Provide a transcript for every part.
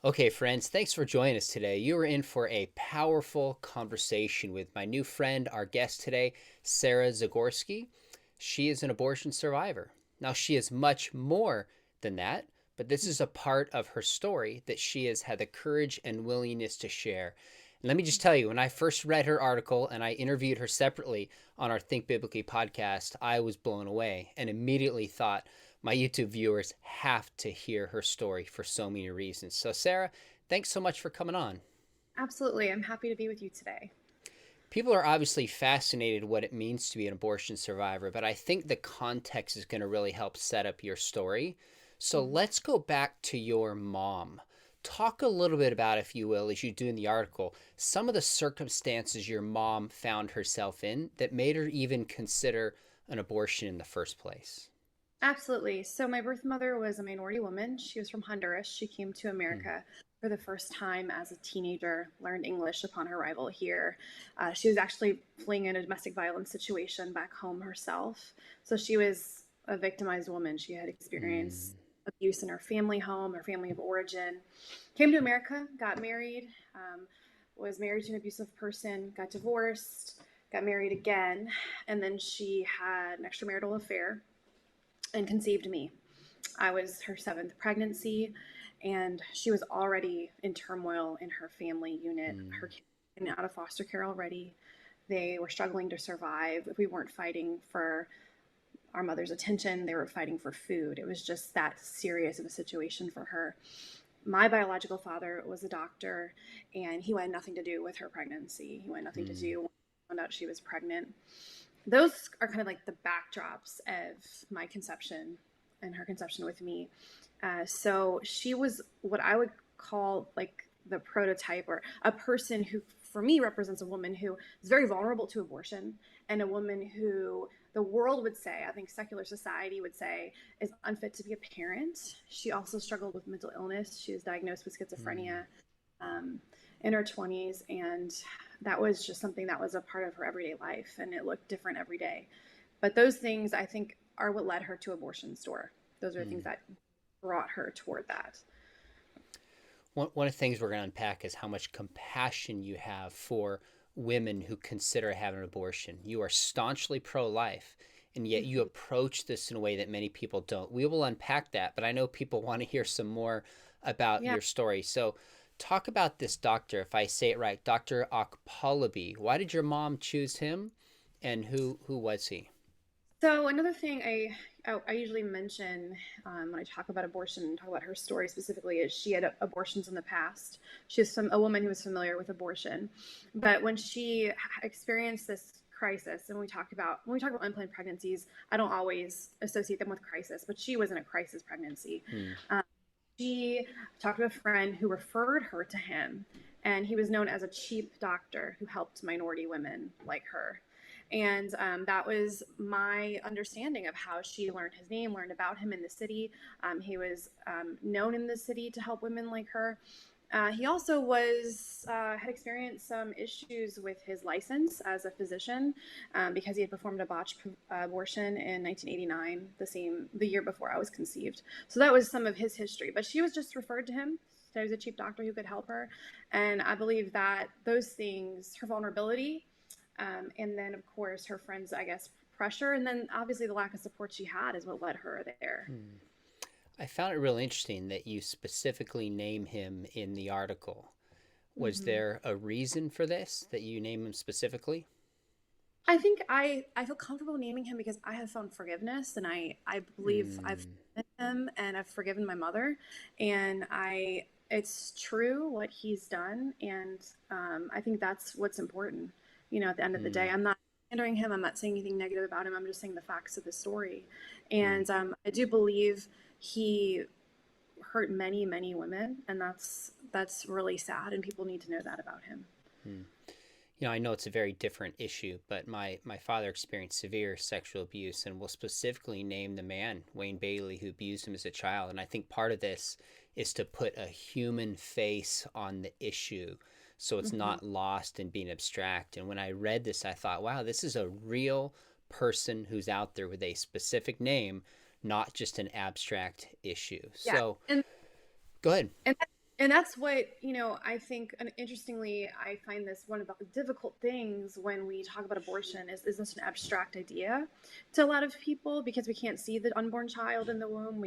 Okay, friends, thanks for joining us today. You are in for a powerful conversation with my new friend, our guest today, Sarah Zagorski. She is an abortion survivor. Now, she is much more than that, but this is a part of her story that she has had the courage and willingness to share. And let me just tell you, when I first read her article and I interviewed her separately on our Think Biblically podcast, I was blown away and immediately thought, my YouTube viewers have to hear her story for so many reasons. So, Sarah, thanks so much for coming on. Absolutely. I'm happy to be with you today. People are obviously fascinated what it means to be an abortion survivor, but I think the context is going to really help set up your story. So Mhm. let's go back to your mom. Talk a little bit about, if you will, as you do in the article, some of the circumstances your mom found herself in that made her even consider an abortion in the first place. Absolutely. So, my birth mother was a minority woman. She was from Honduras. She came to Hmm. America for the first time as a teenager, learned English upon her arrival here. She was actually fleeing in a domestic violence situation back home herself. So, she was a victimized woman. She had experienced Mm. abuse in her family home, her family of origin. Came to America, got married, was married to an abusive person, got divorced, got married again, and then she had an extramarital affair and conceived me. I was her seventh pregnancy, and she was already in turmoil in her family unit. Her Mm. kids were out of foster care already. They were struggling to survive. If we weren't fighting for our mother's attention, they were fighting for food. It was just that serious of a situation for her. My biological father was a doctor, and he wanted nothing to do with her pregnancy. He wanted nothing to Mm. do when he found out she was pregnant. Those are kind of like the backdrops of my conception and her conception with me. So she was what I would call like the prototype, or a person who, for me, represents a woman who is very vulnerable to abortion, and a woman who the world would say, I think secular society would say, is unfit to be a parent. She also struggled with mental illness. She was diagnosed with Mm. schizophrenia um, in her 20s, and that was just something that was a part of her everyday life, and it looked different every day. But those things, I think, are what led her to abortion store. Those are the things Mm. that brought her toward that. One of the things we're going to unpack is how much compassion you have for women who consider having an abortion. You are staunchly pro life, and yet you Mm-hmm. approach this in a way that many people don't. We will unpack that, but I know people want to hear some more about Yeah. your story. So, talk about this doctor, if I say it right, Dr. Akpalabi. Why did your mom choose him, and who was he? So another thing I usually mention when I talk about abortion and talk about her story specifically is she had abortions in the past. She's a woman who was familiar with abortion, but when she experienced this crisis, and when we talk about unplanned pregnancies, I don't always associate them with crisis, but she was in a crisis pregnancy. Hmm. Um, she talked to a friend who referred her to him, and he was known as a cheap doctor who helped minority women like her. And that was my understanding of how she learned his name, learned about him in the city. He was known in the city to help women like her. He also had experienced some issues with his license as a physician because he had performed a botched abortion in 1989, the year before I was conceived. So that was some of his history. But she was just referred to him. There was a cheap doctor who could help her, and I believe that those things, her vulnerability, and then of course her friends, I guess, pressure, and then obviously the lack of support she had is what led her there. Hmm. I found it really interesting that you specifically name him in the article. Was Mm-hmm. there a reason for this that you name him specifically? I think I feel comfortable naming him because I have found forgiveness, and I believe I've Mm. forgiven him, and I've forgiven my mother, and I it's true what he's done, and I think that's what's important. At the end of the day, Mm. I'm not hindering him. I'm not saying anything negative about him. I'm just saying the facts of the story, Mm. and I do believe he hurt many many women, and that's really sad, and people need to know that about him. Mm. I know it's a very different issue, but my father experienced severe sexual abuse, and will specifically name the man, Wayne Bailey, who abused him as a child. And I think part of this is to put a human face on the issue so it's Hmm. not lost in being abstract. And when I read this, I thought, wow, this is a real person who's out there with a specific name, not just an abstract issue. Yeah, So and go ahead. And that's what, I think, and interestingly, I find this one of the difficult things when we talk about abortion is this an abstract idea to a lot of people because we can't see the unborn child in the womb.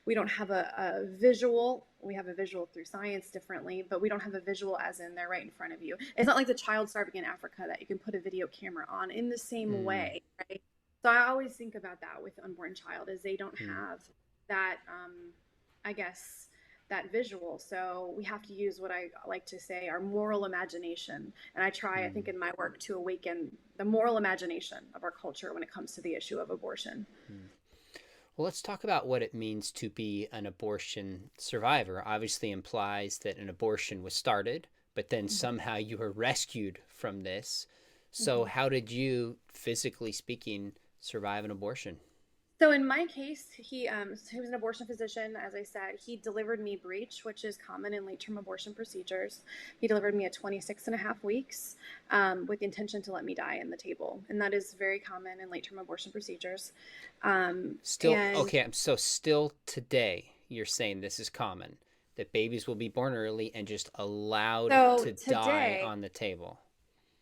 We don't have a visual. We have a visual through science differently, but we don't have a visual as in they're right in front of you. It's not like the child starving in Africa that you can put a video camera on in the same Mm, way, right? So I always think about that with unborn child is they don't mm, have that, I guess, that visual. So we have to use what I like to say our moral imagination. And I try, I think, mm, in my work to awaken the moral imagination of our culture when it comes to the issue of abortion. mm. Well, let's talk about what it means to be an abortion survivor. Obviously implies that an abortion was started, but then Mm-hmm. somehow you were rescued from this. So Mm-hmm. how did you, physically speaking, survive an abortion? So in my case, he was an abortion physician. As I said, he delivered me breech, which is common in late term abortion procedures. He delivered me at 26 and a half weeks with the intention to let me die in the table. And that is very common in late term abortion procedures. Still, And okay, so still today, you're saying this is common, that babies will be born early and just allowed so to die today, on the table.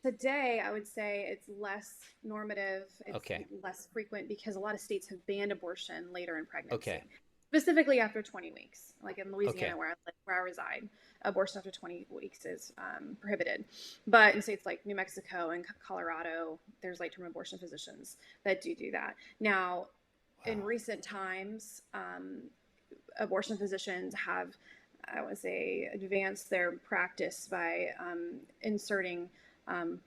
Today, I would say it's less normative, it's Okay, less frequent because a lot of states have banned abortion later in okay, pregnancy, specifically after 20 weeks. Like in okay, Louisiana, where I reside, abortion after 20 weeks is prohibited. But in states like New Mexico and Colorado, there's late term abortion physicians that do that. Now, in wow, recent times, abortion physicians have, I would say, advanced their practice by inserting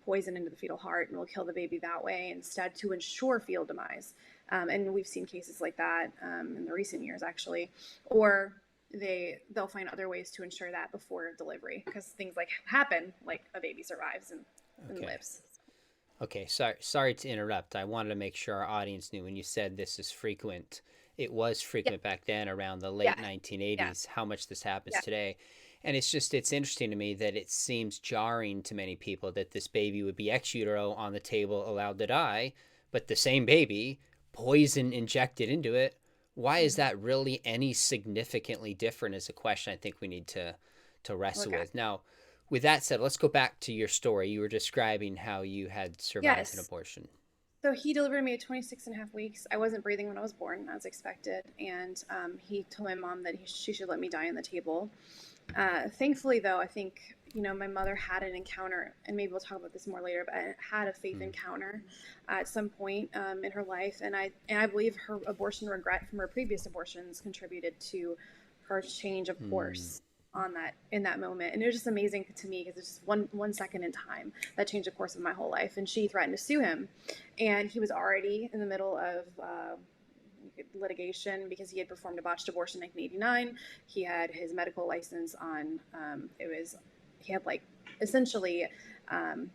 poison into the fetal heart and will kill the baby that way instead to ensure fetal demise. And we've seen cases like that in the recent years, actually. Or they'll find other ways to ensure that before delivery because things like happen, like a baby survives and okay. lives. Okay, sorry to interrupt. I wanted to make sure our audience knew when you said this is frequent. It was Yeah, frequent back then around the yeah, late yeah, 1980s, how much this happens yeah. today. And it's interesting to me that it seems jarring to many people that this baby would be ex utero on the table allowed to die, but the same baby, poison injected into it. Why is Mm-hmm. that really any significantly different is a question I think we need to wrestle Look at with. Now, with that said, let's go back to your story. You were describing how you had survived an yes. abortion. So he delivered me at 26 and a half weeks. I wasn't breathing when I was born, as expected. And he told my mom that she should let me die on the table. Thankfully, though, I think, my mother had an encounter, and maybe we'll talk about this more later, but I had a faith Mm, encounter at some point in her life. And I believe her abortion regret from her previous abortions contributed to her change of mm, course on that in that moment. And it was just amazing to me because it's just one second in time that changed the course of my whole life. And she threatened to sue him, and he was already in the middle of litigation because he had performed a botched abortion in 1989. He had his medical license on. He had like essentially um,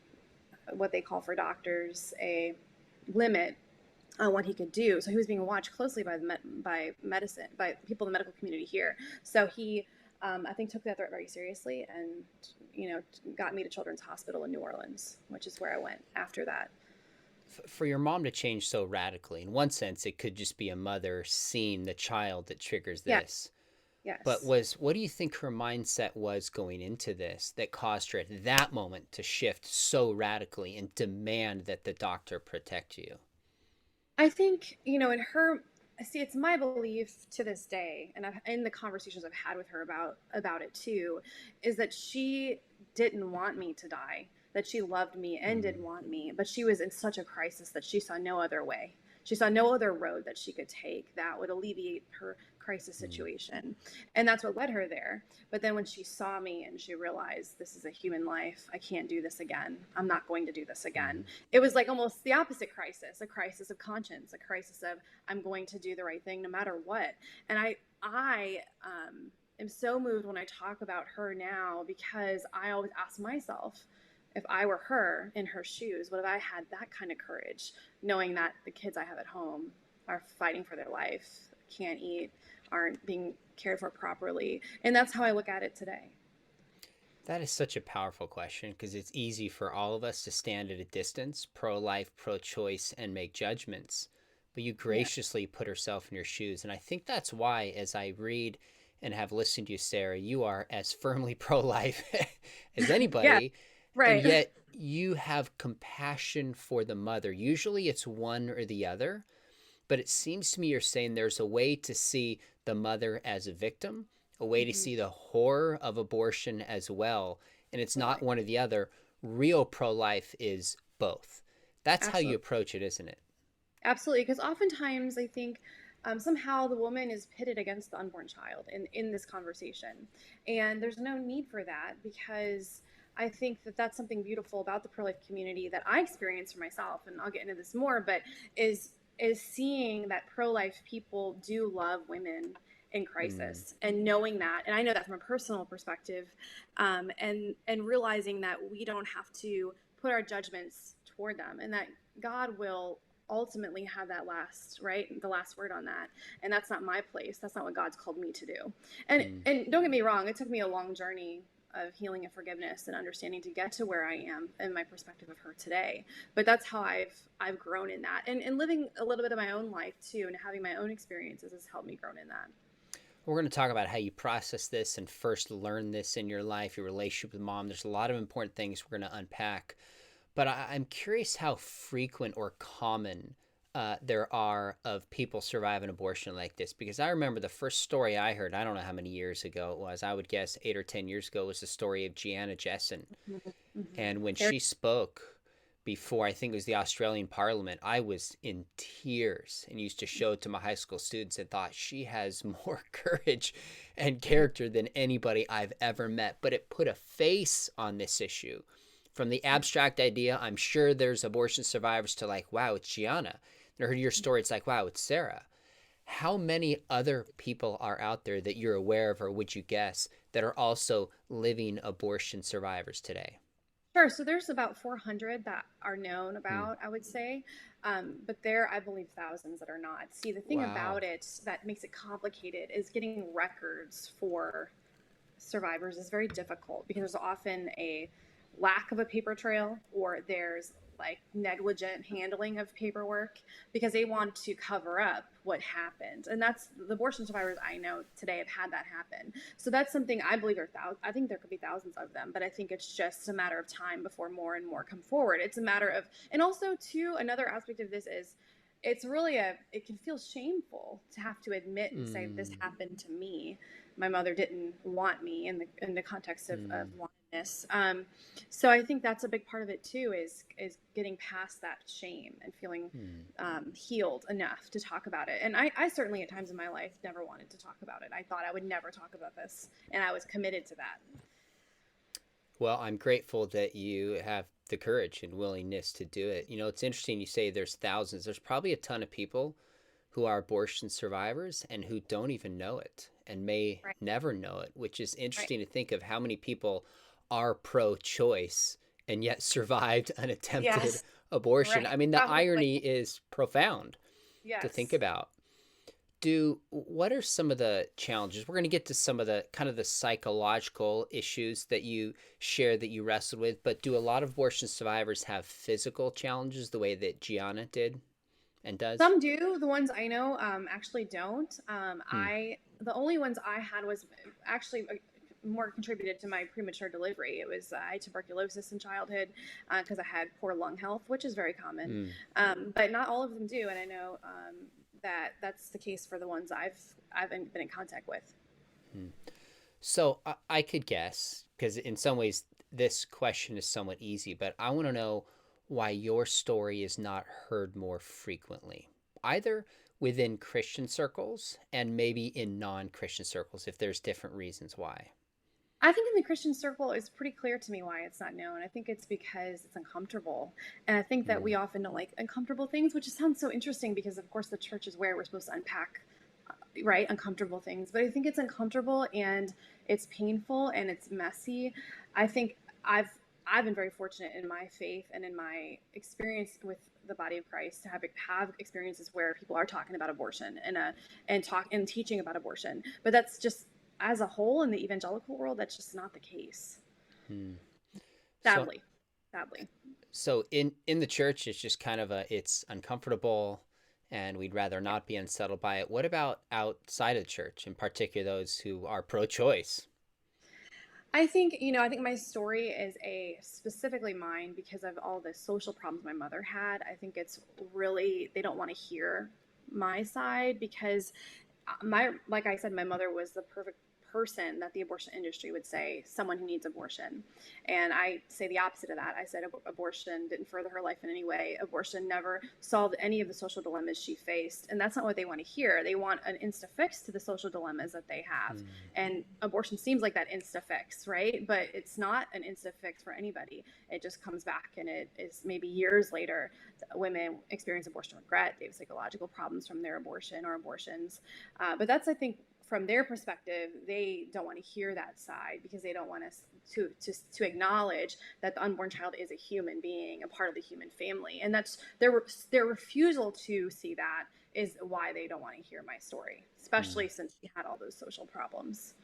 what they call for doctors a limit on what he could do. So he was being watched closely by people in the medical community here. So he, I think, took that threat very seriously, and got me to Children's Hospital in New Orleans, which is where I went after that. for your mom to change so radically, in one sense, it could just be a mother seeing the child that triggers Yes, this. But yes. what do you think her mindset was going into this that caused her at that moment to shift so radically and demand that the doctor protect you? I think, in her, see, it's my belief to this day, and in the conversations I've had with her about it too, is that she didn't want me to die, that she loved me and Mm, did want me, but she was in such a crisis that she saw no other way. She saw no other road that she could take that would alleviate her crisis mm, situation. And that's what led her there. But then when she saw me and she realized this is a human life, I can't do this again. I'm not going to do this again. mm, It was like almost the opposite crisis, a crisis of conscience, a crisis of I'm going to do the right thing no matter what. And I am so moved when I talk about her now because I always ask myself, if I were her in her shoes, what if I had that kind of courage, knowing that the kids I have at home are fighting for their life, can't eat, aren't being cared for properly. And that's how I look at it today. That is such a powerful question because it's easy for all of us to stand at a distance, pro life, pro choice, and make judgments. But you Yeah. graciously put herself in your shoes. And I think that's why, as I read and have listened to you, Sarah, you are as firmly pro-life as Yeah, anybody, and right. yet you have compassion for the mother. Usually it's one or the other, but it seems to me you're saying there's a way to see the mother as a victim, a way to Hmm. see the horror of abortion as well, and it's not Totally. one or the other. Real pro-life is both. That's how you Absolutely. approach it, isn't it? Absolutely. Because oftentimes I think somehow the woman is pitted against the unborn child in this conversation. And there's no need for that because I think that that's something beautiful about the pro life community that I experience for myself. And I'll get into this more, but is is seeing that pro life people do love women in Mm, crisis and knowing that, and I know that from a personal perspective, and realizing that we don't have to put our judgments toward them, and that God will ultimately have that last, right, the last word on that. And that's not my place. That's not what God's called me to do. and mm. and don't get me wrong, it took me a long journey of healing and forgiveness and understanding to get to where I am and my perspective of her today. But that's how I've grown in that, and living a little bit of my own life too, and having my own experiences has helped me grow in that. We're going to talk about how you process this and first learn this in your life, your relationship with mom. There's a lot of important things we're going to unpack. But I'm curious how frequent or common there are of people surviving abortion like this. Because I remember the first story I heard, I don't know how many years ago it was, I would guess 8 or 10 years ago, was the story of Gianna Jessen. Mm-hmm. And when Very. she spoke before, I think it was the Australian Parliament, I was in tears and used to show it to my high school students and thought she has more courage and character than anybody I've ever met. But it put a face on this issue. From the abstract idea, I'm sure there's abortion survivors, to like, wow, it's Gianna. And I heard your story, it's like, wow, it's Sarah. How many other people are out there that you're aware of, or would you guess, that are also living abortion survivors today? Sure. So there's about 400 that are known Hmm. about, I would say. But there, I believe, thousands that are not. See, the thing Wow. about it that makes it complicated is getting records for survivors is very difficult because there's often a lack of a paper trail, or there's like negligent handling of paperwork because they want to cover up what happened. And that's the abortion survivors I know today have had that happen. So that's something I believe I think there could be thousands of them, but I think it's just a matter of time before more and more come forward. It's a matter of, and also too, another aspect of this is it's really it can feel shameful to have to admit and say this Hmm. happened to me. My mother didn't want me in the context of Hmm. wantedness. So I think that's a big part of it too, is getting past that shame and feeling Hmm. healed enough to talk about it. And I certainly at times in my life never wanted to talk about it. I thought I would never talk about this, and I was committed to that. Well, I'm grateful that you have the courage and willingness to do it. You know, it's interesting you say there's thousands. There's probably a ton of people who are abortion survivors and who don't even know it and may Right. never know it, which is Right. interesting to think of how many people are pro choice and yet survived an attempted Yes. abortion. Right. I mean, the Probably. irony is profound to think Yes. about. What are some of the challenges? We're going to get to some of the kind of the psychological issues that you share that you wrestled with, but do a lot of abortion survivors have physical challenges the way that Gianna did and does? Some do. The ones I know actually don't. Hmm. I the only ones I had was actually more contributed to my premature delivery. It was I had tuberculosis in childhood because I had poor lung health, which is very common, Hmm. but not all of them do. And I know that that's the case for the ones I've been in contact with. Hmm. So I could guess, because in some ways this question is somewhat easy, but I want to know why your story is not heard more frequently, either within Christian circles and maybe in non-Christian circles, if there's different reasons why. I think in the Christian circle, it's pretty clear to me why it's not known. I think it's because it's uncomfortable. And I think that Hmm. we often don't like uncomfortable things, which sounds so interesting because, of course, the church is where we're supposed to unpack, right, uncomfortable things. But I think it's uncomfortable and it's painful and it's messy. I think I've I've been very fortunate in my faith and in my experience with the body of Christ to have experiences where people are talking about abortion and teaching about abortion. But that's just as a whole in the evangelical world, that's just not the case. Hmm. So Sadly, sadly. so in the church it's just kind of a it's uncomfortable and we'd rather not be unsettled by it. What about outside of the church, in particular those who are pro-choice? I think, I think my story is a specifically mine because of all the social problems my mother had. I think it's really, they don't want to hear my side because like I said, my mother was the perfect person that the abortion industry would say someone who needs abortion. And I say the opposite of that. I said abortion didn't further her life in any way. Abortion never solved any of the social dilemmas she faced. And that's not what they want to hear. They want an insta fix to the social dilemmas that they have. Mm. And abortion seems like that insta fix, right? But it's not an insta fix for anybody. It just comes back, and it is maybe years later women experience abortion regret. They have psychological problems from their abortion or abortions. But that's, I think, from their perspective, they don't want to hear that side because they don't want us to acknowledge that the unborn child is a human being, a part of the human family, and that's their refusal to see that is why they don't want to hear my story, Mm. especially since we had all those social problems.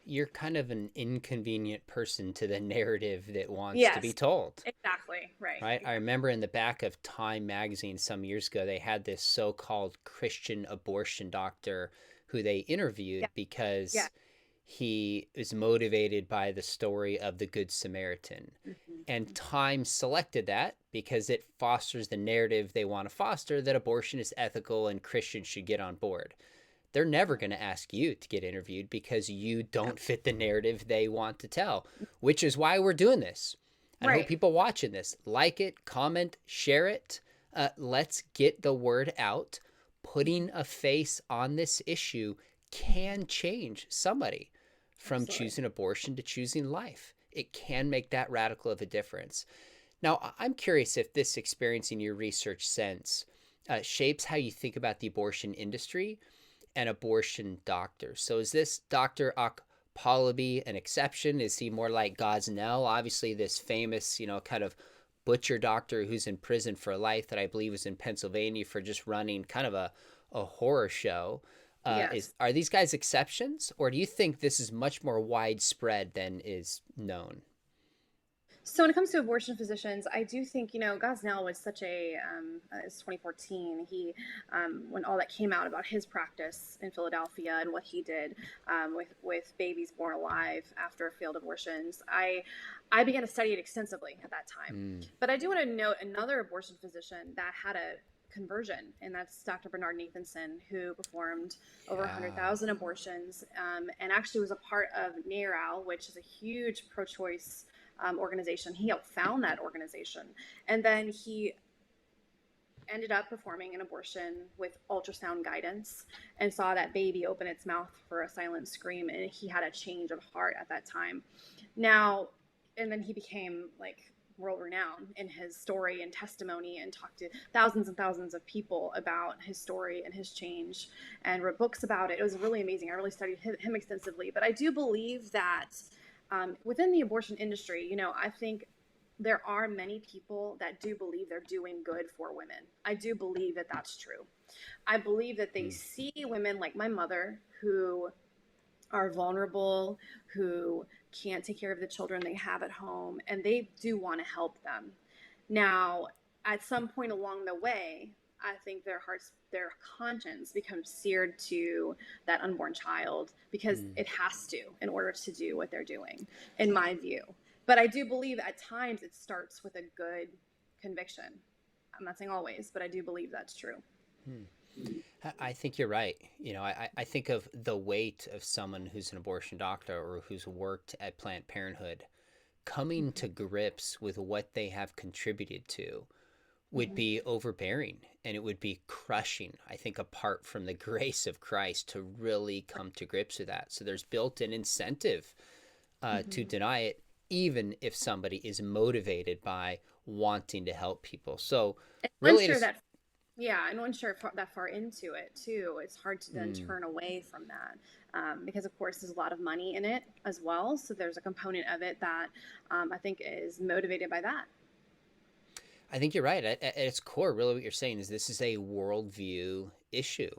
You're kind of an inconvenient person to the narrative that wants to be Yes, told. exactly, right. Right? I Exactly. remember in the back of Time magazine some years ago, they had this so-called Christian abortion doctor who they Yeah, interviewed yeah. because he is motivated by the story of the Good Samaritan. And Mm-hmm. Time selected that because it fosters the narrative they want to foster, that abortion is ethical and Christians should get on board. They're never going to ask you to get interviewed because you Yeah. don't fit the narrative they want to tell, which is why we're doing this. And I hope Right. people watching this like it, comment, share it. Let's get the word out. Putting a face on this issue can change somebody from Absolutely. choosing abortion to choosing life. It can make that radical of a difference. Now, I'm curious if this experience in your research sense shapes how you think about the abortion industry and abortion doctors. So is this Dr. Akpalabi an exception? Is he more like Gosnell? Obviously, this famous, kind of butcher doctor who's in prison for life that I believe was in Pennsylvania for just running kind of a horror show. Yes. Are these guys exceptions, or do you think this is much more widespread than is known? So when it comes to abortion physicians, I do think, Gosnell was such it's 2014. When all that came out about his practice in Philadelphia and what he did with babies born alive after failed abortions, I began to study it extensively at that time. Mm, But I do want to note another abortion physician that had a conversion, and that's Dr. Bernard Nathanson, who performed over yeah. 100,000 abortions, and actually was a part of NARAL, which is a huge pro-choice organization. He helped found that organization, and then he ended up performing an abortion with ultrasound guidance and saw that baby open its mouth for a silent scream, and he had a change of heart at that time. Now, and then he became like world renowned in his story and testimony, and talked to thousands and thousands of people about his story and his change, and wrote books about it. It was really amazing. I really studied him extensively. But I do believe that within the abortion industry, I think there are many people that do believe they're doing good for women. I do believe that that's true. I believe that they Mm, see women like my mother who are vulnerable, who can't take care of the children they have at home, and they do want to help them. Now, at some point along the way, I think their conscience becomes seared to that unborn child because mm. it has to in order to do what they're doing, in my view. But I do believe at times it starts with a good conviction. I'm not saying always, but I do believe that's true. Hmm. I think you're right. I think of the weight of someone who's an abortion doctor or who's worked at Planned Parenthood coming Mm-hmm. to grips with what they have contributed to would Mm-hmm. be overbearing and it would be crushing, I think, apart from the grace of Christ to really come to grips with that. So there's built in incentive to Mm-hmm. deny it, even if somebody is motivated by wanting to help people. So Once really, it you're is. that Yeah, and once you're that far into it too, it's hard to then Mm, turn away from that because, of course, there's a lot of money in it as well. So there's a component of it that I think is motivated by that. I think you're right. At its core, really, what you're saying is this is a worldview issue.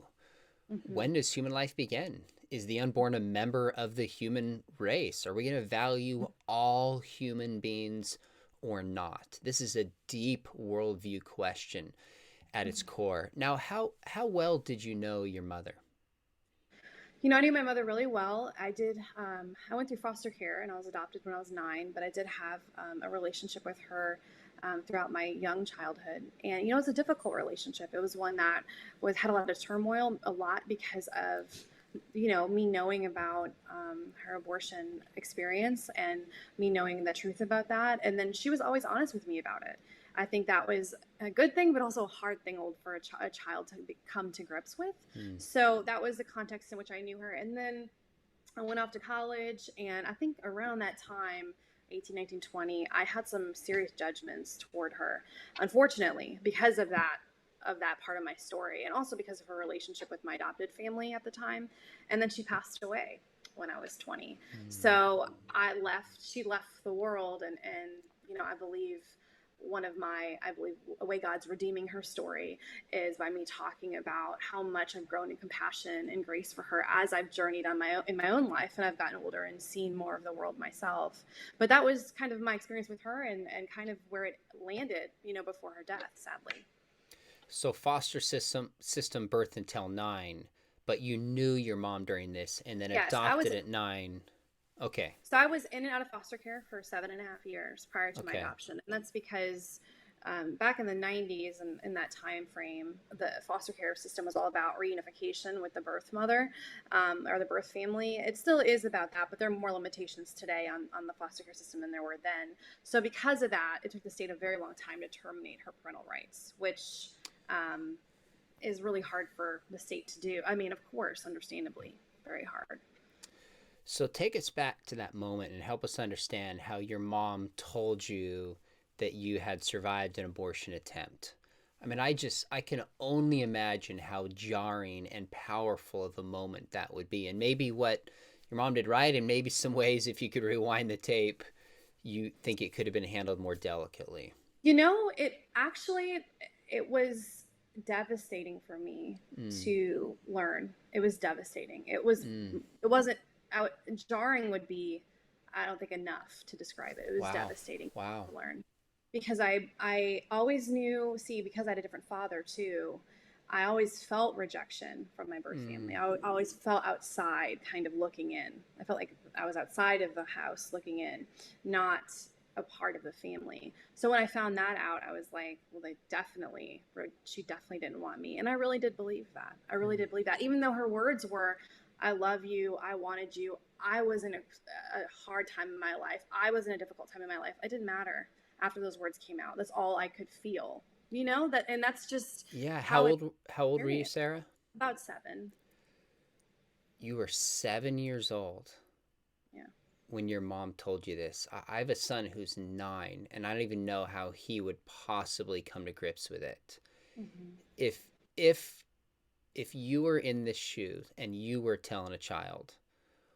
Hmm. When does human life begin? Is the unborn a member of the human race? Are we going to value all human beings or not? This is a deep worldview question. at its core. Now, how well did you know your mother? I knew my mother really well. I went through foster care and I was adopted when I was 9, but I did have a relationship with her throughout my young childhood. And, it was a difficult relationship. It was one that had a lot of turmoil, a lot because of, me knowing about her abortion experience and me knowing the truth about that. And then she was always honest with me about it. I think that was a good thing, but also a hard thing for a child to come to grips with. Mm. So that was the context in which I knew her. And then I went off to college, and I think around that time, 18, 19, 20, I had some serious judgments toward her, unfortunately, because of that part of my story, and also because of her relationship with my adopted family at the time. And then she passed away when I was 20. So she left the world, and I believe a way God's redeeming her story is by me talking about how much I've grown in compassion and grace for her as I've journeyed in my own life, and I've gotten older and seen more of the world myself. But that was kind of my experience with her, and kind of where it landed, before her death, sadly. So foster system birth until 9, but you knew your mom during this, and then Yes, I was. adopted at 9. Okay. So I was in and out of foster care for 7.5 years prior to my Okay. adoption, and that's because back in the 90s and in that time frame, the foster care system was all about reunification with the birth mother or the birth family. It still is about that, but there are more limitations today on the foster care system than there were then. So because of that, it took the state a very long time to terminate her parental rights, which is really hard for the state to do. I mean, of course, understandably, very hard. So take us back to that moment and help us understand how your mom told you that you had survived an abortion attempt. I mean, I can only imagine how jarring and powerful of a moment that would be. And maybe what your mom did right, and maybe some ways, if you could rewind the tape, you think it could have been handled more delicately. It was devastating for me Mm. to learn. It was devastating. It wasn't jarring would be, I don't think, enough to describe it. It was Wow. devastating Wow. to learn because I always knew, see, because I had a different father too, I always felt rejection from my birth family. Mm. I always felt outside, kind of looking in. I felt like I was outside of the house looking in, not a part of the family. So when I found that out, I was like, well, she definitely didn't want me. And I really did believe that. I really did believe that. Even though her words were, I love you, I wanted you, I was in a hard time in my life, I was in a difficult time in my life. It didn't matter after those words came out. That's all I could feel. And that's just Yeah. How how it old how old were you, experienced. Sarah? About 7. You were 7 years old Yeah. when your mom told you this. I have a son who's 9, and I don't even know how he would possibly come to grips with it. Mm-hmm. If if if you were in this shoe and you were telling a child,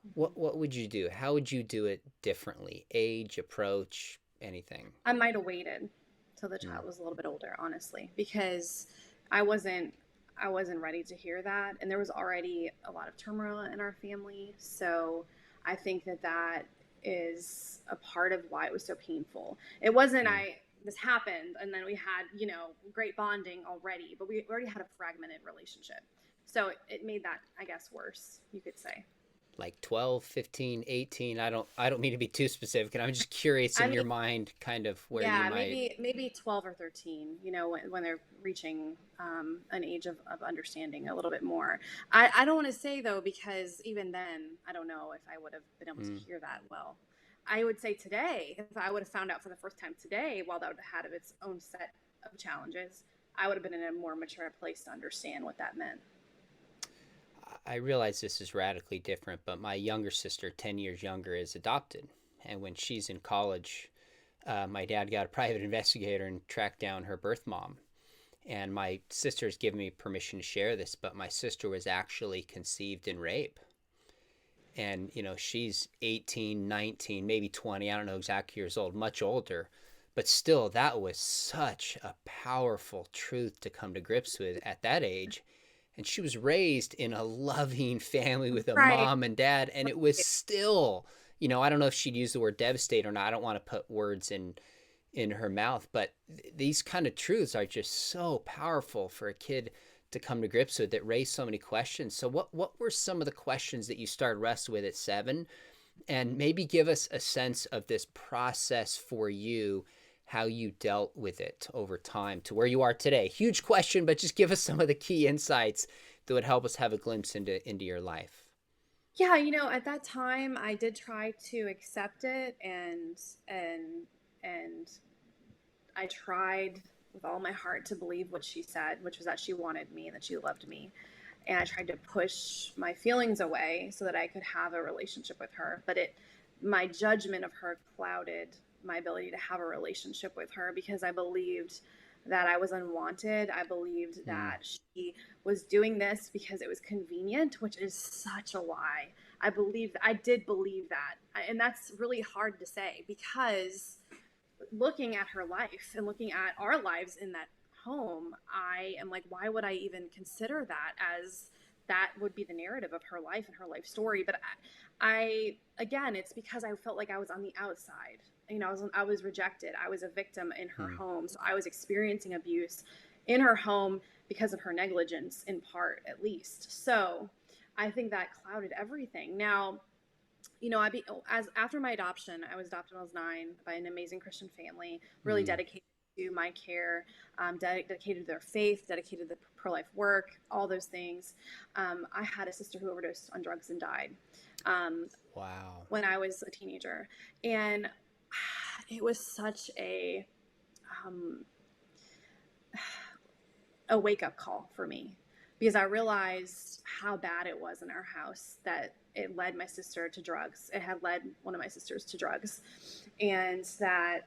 Mm-hmm. what would you do? How would you do it differently? Age, approach, anything? I might have waited till the Mm. child was a little bit older, honestly, because I wasn't I wasn't ready to hear that, and there was already a lot of turmoil in our family. So I think that is a part of why it was so painful. It wasn't Mm. I this happened and then we had, great bonding already, but we already had a fragmented relationship. So it made that, I guess, worse, you could say. Like 12, 15, 18. I don't mean to be too specific, and I'm just curious I in your mean, mind kind of where you yeah, might. maybe 12 or 13, when they're reaching an age of understanding a little bit more. I don't want to say, though, because even then, I don't know if I would have been able to Mm. hear that well. I would say today, if I would have found out for the first time today, while that would have had its own set of challenges, I would have been in a more mature place to understand what that meant. I realize this is radically different, but my younger sister, 10 years younger, is adopted. And when she's in college, my dad got a private investigator and tracked down her birth mom. And my sister's given me permission to share this, but my sister was actually conceived in rape. And, she's 18, 19, maybe 20, I don't know exactly years old, much older. But still, that was such a powerful truth to come to grips with at that age. And she was raised in a loving family with a Right. mom and dad, and it was still, I don't know if she'd use the word devastate or not. I don't want to put words in her mouth. But these kind of truths are just so powerful for a kid to come to grips with, that raise so many questions. So what were some of the questions that you started wrestling with at 7? And maybe give us a sense of this process for you, how you dealt with it over time to where you are today. Huge question, but just give us some of the key insights that would help us have a glimpse into your life. Yeah, at that time I did try to accept it, and I tried with all my heart to believe what she said, which was that she wanted me and that she loved me. And I tried to push my feelings away so that I could have a relationship with her. But my judgment of her clouded my ability to have a relationship with her, because I believed that I was unwanted. I believed Mm. that she was doing this because it was convenient, which is such a lie. I did believe that. And that's really hard to say, because looking at her life and looking at our lives in that home, I am like, why would I even consider that, as that would be the narrative of her life and her life story? But again, it's because I felt like I was on the outside. I was rejected. I was a victim in her Mm. home. So I was experiencing abuse in her home because of her negligence, in part, at least. So I think that clouded everything. Now, as after my adoption, I was adopted when I was 9 by an amazing Christian family, really Mm. dedicated to my care, dedicated to their faith, dedicated to the pro-life work, all those things. I had a sister who overdosed on drugs and died um, Wow. when I was a teenager, and it was such um, a wake-up call for me, because I realized how bad it was in our house, that it led my sister to drugs. It had led one of my sisters to drugs. And that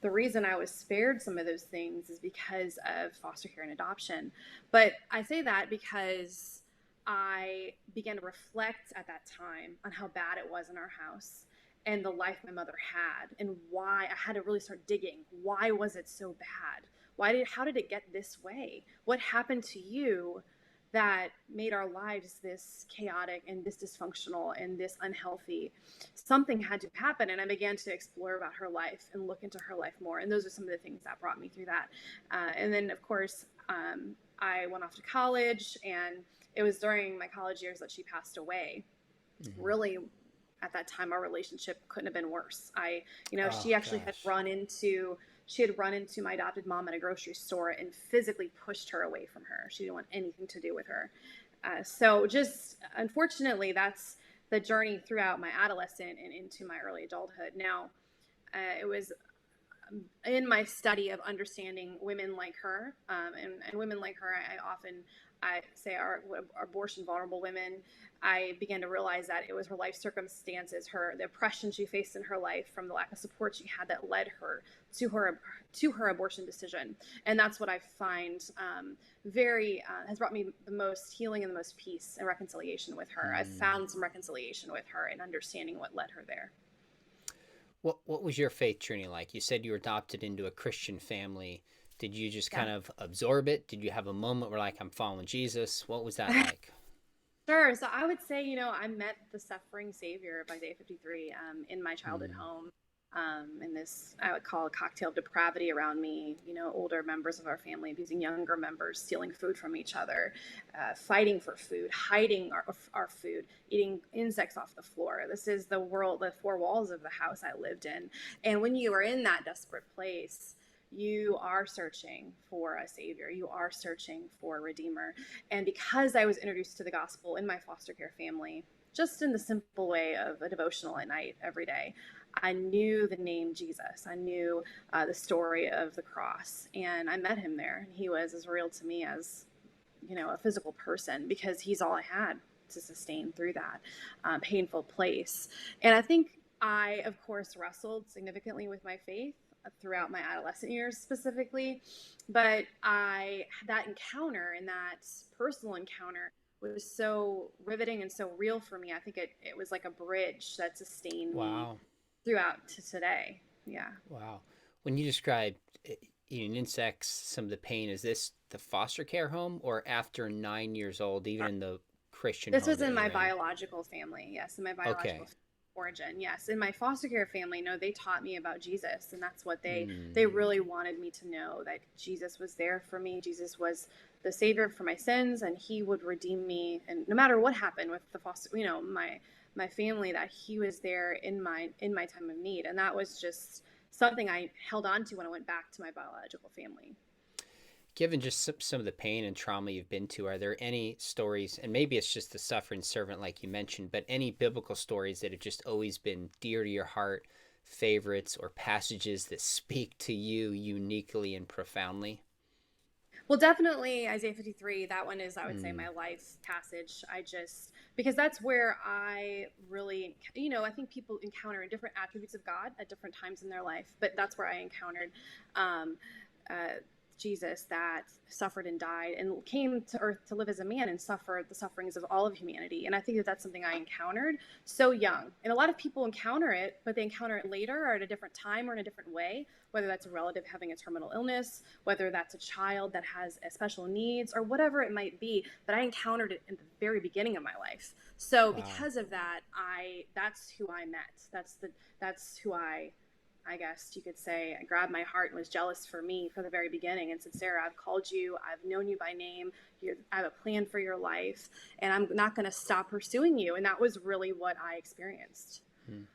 the reason I was spared some of those things is because of foster care and adoption. But I say that because I began to reflect at that time on how bad it was in our house and the life my mother had, and why I had to really start digging. Why was it so bad? How did it get this way? What happened to you that made our lives this chaotic and this dysfunctional and this unhealthy? Something had to happen. And I began to explore about her life and look into her life more. And those are some of the things that brought me through that. And then, of course, I went off to college, and it was during my college years that she passed away. Mm-hmm. Really, at that time, our relationship couldn't have been worse. Oh She actually gosh. she had run into my adopted mom at a grocery store and physically pushed her away from her. She didn't want anything to do with her. So just unfortunately, that's the journey throughout my adolescent and into my early adulthood. Now, it was in my study of understanding women like her, and women like her, I say are abortion vulnerable women. I began to realize that it was her life circumstances, the oppression she faced in her life from the lack of support she had, that led her to her abortion decision. And that's what I find very has brought me the most healing and the most peace and reconciliation with her. I've Mm. found some reconciliation with her and understanding what led her there. What was your faith journey like? You said you were adopted into a Christian family. Did you just Yeah. kind of absorb it? Did you have a moment where, like, I'm following Jesus? What was that like? Sure. So I would say, I met the suffering Savior by day 53 in my childhood Mm. home. In this, I would call a cocktail of depravity around me, older members of our family abusing younger members, stealing food from each other, fighting for food, hiding our food, eating insects off the floor. This is the world, the four walls of the house I lived in. And when you are in that desperate place, you are searching for a savior. You are searching for a redeemer. And because I was introduced to the gospel in my foster care family, just in the simple way of a devotional at night every day, I knew the name Jesus. I knew the story of the cross. And I met him there. And he was as real to me as, a physical person, because he's all I had to sustain through that painful place. And I think I, of course, wrestled significantly with my faith throughout my adolescent years specifically. But that encounter and that personal encounter was so riveting and so real for me. I think it was like a bridge that sustained me Wow. throughout to today. Yeah. Wow. When you describe eating insects, some of the pain, is this the foster care home or after 9 years old, even in the Christian This home was that in you my were in? biological family. Yes, in my biological Okay. family. origin. Yes. In my foster care family, no, they taught me about Jesus, and that's what Mm. they really wanted me to know, that Jesus was there for me. Jesus was the savior for my sins, and he would redeem me. And no matter what happened with the foster, my family, that he was there in my time of need. And that was just something I held on to when I went back to my biological family. Given just some of the pain and trauma you've been to, are there any stories, and maybe it's just the suffering servant like you mentioned, but any biblical stories that have just always been dear to your heart, favorites, or passages that speak to you uniquely and profoundly? Well, definitely Isaiah 53. That one is, I would say, Mm. my life passage. Because that's where I really, I think people encounter different attributes of God at different times in their life, but that's where I encountered um, uh, Jesus, that suffered and died and came to earth to live as a man and suffer the sufferings of all of humanity. And I think that that's something I encountered so young. And a lot of people encounter it, but they encounter it later or at a different time or in a different way, whether that's a relative having a terminal illness, whether that's a child that has a special needs, or whatever it might be. But I encountered it in the very beginning of my life. So Wow. because of that, that's who I met. That's who I guess you could say, grabbed my heart and was jealous for me from the very beginning and said, Sarah, I've called you. I've known you by name. I have a plan for your life, and I'm not going to stop pursuing you. And that was really what I experienced. Mm.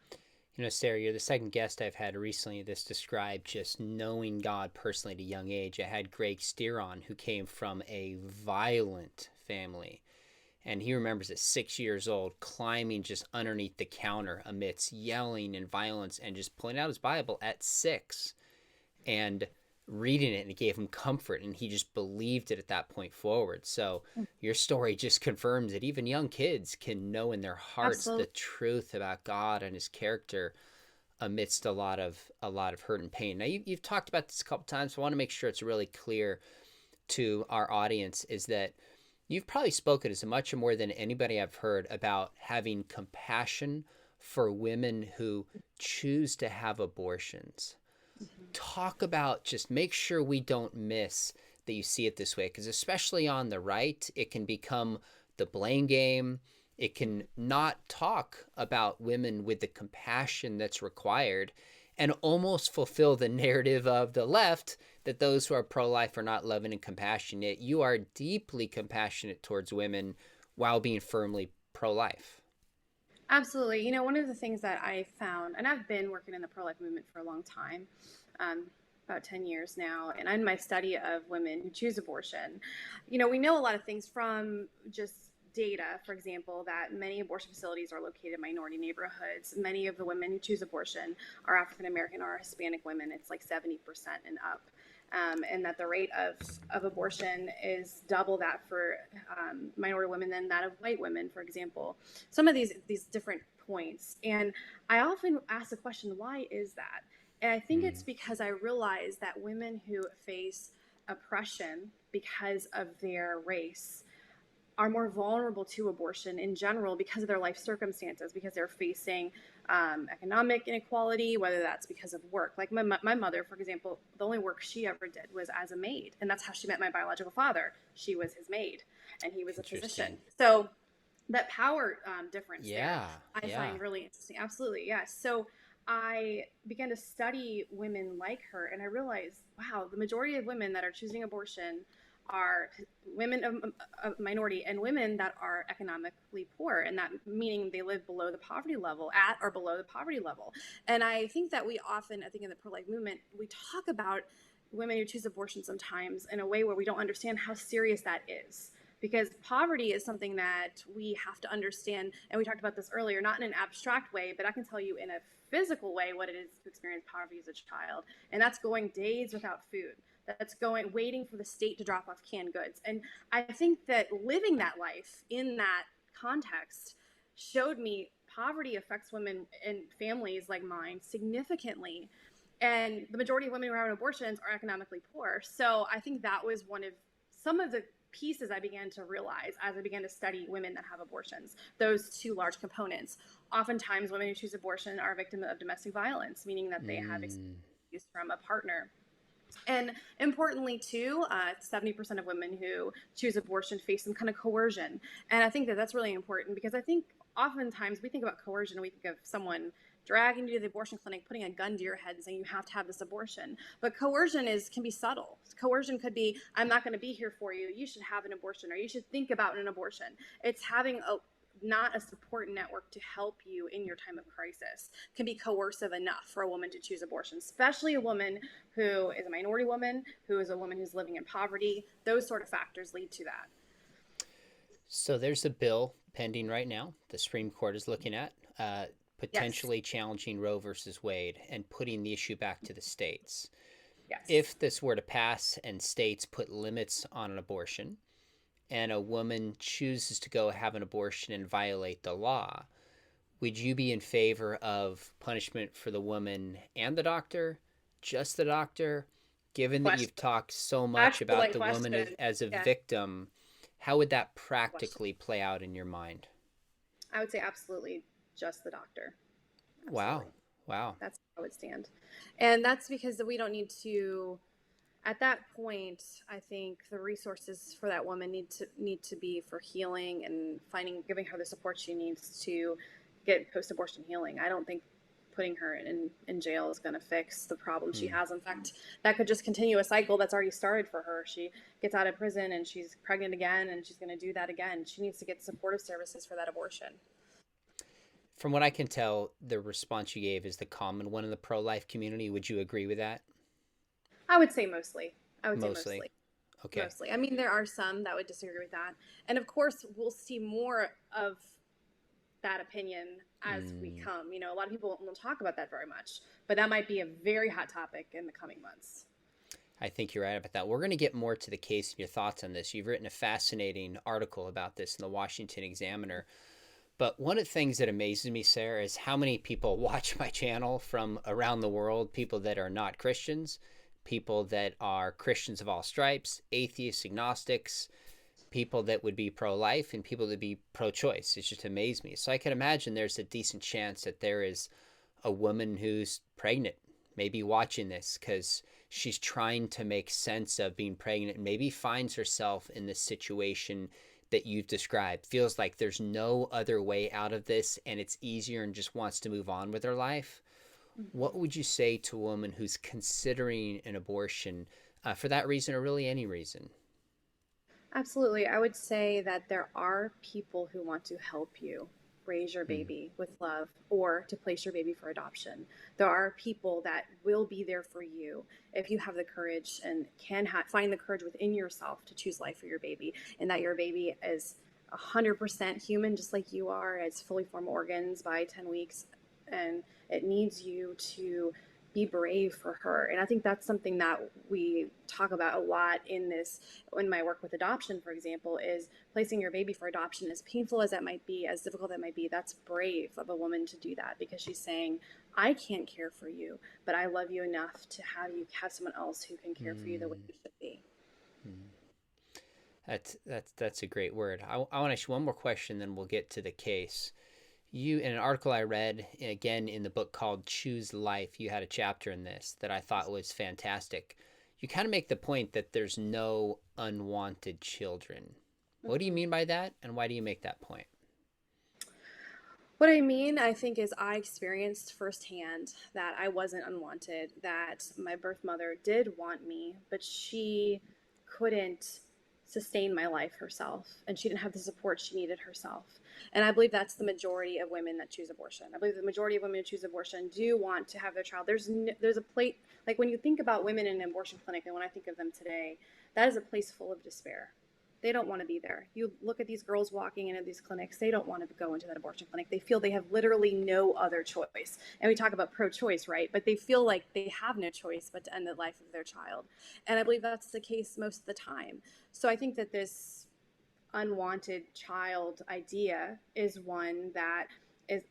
Sarah, you're the second guest I've had recently that's described just knowing God personally at a young age. I had Greg Steer on, who came from a violent family. And he remembers at 6 years old climbing just underneath the counter amidst yelling and violence and just pulling out his Bible at 6 and reading it, and it gave him comfort, and he just believed it at that point forward. So your story just confirms that even young kids can know in their hearts the Absolutely. truth about God and his character amidst a lot of hurt and pain. Now you've talked about this a couple times, so I want to make sure it's really clear to our audience is that you've probably spoken as much or more than anybody I've heard about having compassion for women who choose to have abortions. Mm-hmm. Talk about, just make sure we don't miss that you see it this way, because especially on the right, it can become the blame game. It can not talk about women with the compassion that's required and almost fulfill the narrative of the left that those who are pro-life are not loving and compassionate. You are deeply compassionate towards women while being firmly pro-life. Absolutely. One of the things that I found, and I've been working in the pro life movement for a long time, um, about 10 years now, and in my study of women who choose abortion, we know a lot of things from just data, for example, that many abortion facilities are located in minority neighborhoods. Many of the women who choose abortion are African American or Hispanic women. It's like 70% and up. And that the rate of abortion is double that for minority women than that of white women, for example. Some of these different points. And I often ask the question, why is that? And I think Mm. it's because I realize that women who face oppression because of their race are more vulnerable to abortion in general because of their life circumstances, because they're facing economic inequality, whether that's because of work. Like my mother, for example, the only work she ever did was as a maid. And that's how she met my biological father. She was his maid and he was a physician. Interesting. So that power difference there, Yeah. I Yeah. find really interesting. Absolutely. Yes. So I began to study women like her, and I realized, wow, the majority of women that are choosing abortion are women of minority and women that are economically poor, and that meaning they live below the poverty level, at or below the poverty level. And I think that we often, I think in the pro-life movement, we talk about women who choose abortion sometimes in a way where we don't understand how serious that is, because poverty is something that we have to understand. And we talked about this earlier, not in an abstract way, but I can tell you in a physical way what it is to experience poverty as a child. And that's going days without food. That's going, waiting for the state to drop off canned goods. And I think that living that life in that context showed me poverty affects women and families like mine significantly. And the majority of women who are having abortions are economically poor. So I think that was one of some of the pieces I began to realize as I began to study women that have abortions, those two large components. Oftentimes, women who choose abortion are victims of domestic violence, meaning that they have Mm. abuse from a partner. And importantly, too, 70% of women who choose abortion face some kind of coercion. And I think that that's really important because I think oftentimes we think about coercion and we think of someone dragging you to the abortion clinic, putting a gun to your head and saying you have to have this abortion. But coercion can be subtle. Coercion could be, I'm not going to be here for you. You should have an abortion, or you should think about an abortion. It's having not a support network to help you in your time of crisis can be coercive enough for a woman to choose abortion, especially a woman who is a minority woman, who is a woman who's living in poverty. Those sort of factors lead to that. So there's a bill pending right now. The Supreme Court is looking at potentially challenging Roe versus Wade and putting the issue back to the states. Yes. If this were to pass and states put limits on an abortion, and a woman chooses to go have an abortion and violate the law, would you be in favor of punishment for the woman and the doctor, just the doctor? Given that you've talked so much about the woman as a victim, how would that practically play out in your mind? I would say absolutely just the doctor. Absolutely. Wow. That's how I would stand. And that's because we don't need to, at that point, I think the resources for that woman need to be for healing and giving her the support she needs to get post-abortion healing. I don't think putting her in jail is going to fix the problem she has. In fact, that could just continue a cycle that's already started for her. She gets out of prison and she's pregnant again, and she's going to do that again. She needs to get supportive services for that abortion. From what I can tell, the response you gave is the common one in the pro-life community. Would you agree with that? I would say mostly. I would say mostly. Okay. Mostly. I mean, there are some that would disagree with that. And of course, we'll see more of that opinion as we come. You know, a lot of people won't talk about that very much, but that might be a very hot topic in the coming months. I think you're right about that. We're going to get more to the case and your thoughts on this. You've written a fascinating article about this in the Washington Examiner. But one of the things that amazes me, Sarah, is how many people watch my channel from around the world, people that are not Christians, people that are Christians of all stripes, atheists, agnostics, people that would be pro-life, and people that would be pro-choice. It's just amazed me. So I can imagine there's a decent chance that there is a woman who's pregnant, maybe watching this because she's trying to make sense of being pregnant and maybe finds herself in this situation that you've described, feels like there's no other way out of this and it's easier and just wants to move on with her life. What would you say to a woman who's considering an abortion for that reason or really any reason? Absolutely. I would say that there are people who want to help you raise your baby with love or to place your baby for adoption. There are people that will be there for you if you have the courage and can find the courage within yourself to choose life for your baby, and that your baby is 100% human just like you are. It's fully formed organs by 10 weeks, and it needs you to be brave for her. And I think that's something that we talk about a lot in my work with adoption, for example, is placing your baby for adoption. As painful as that might be, as difficult that might be, that's brave of a woman to do that, because she's saying, I can't care for you, but I love you enough to have someone else who can care for you the way you should be. That's a great word. I want to ask you one more question, then we'll get to the case. You, in an article I read, again, in the book called Choose Life, you had a chapter in this that I thought was fantastic. You kind of make the point that there's no unwanted children. What do you mean by that, and why do you make that point? What I mean, I think, is I experienced firsthand that I wasn't unwanted, that my birth mother did want me, but she couldn't sustain my life herself, and she didn't have the support she needed herself. And I believe that's the majority of women that choose abortion. I believe the majority of women who choose abortion do want to have their child. There's a place, like when you think about women in an abortion clinic, and when I think of them today, that is a place full of despair. They don't want to be there. You look at these girls walking into these clinics, they don't want to go into that abortion clinic. They feel they have literally no other choice. And we talk about pro-choice, right? But they feel like they have no choice but to end the life of their child. And I believe that's the case most of the time. So I think that this unwanted child idea is one that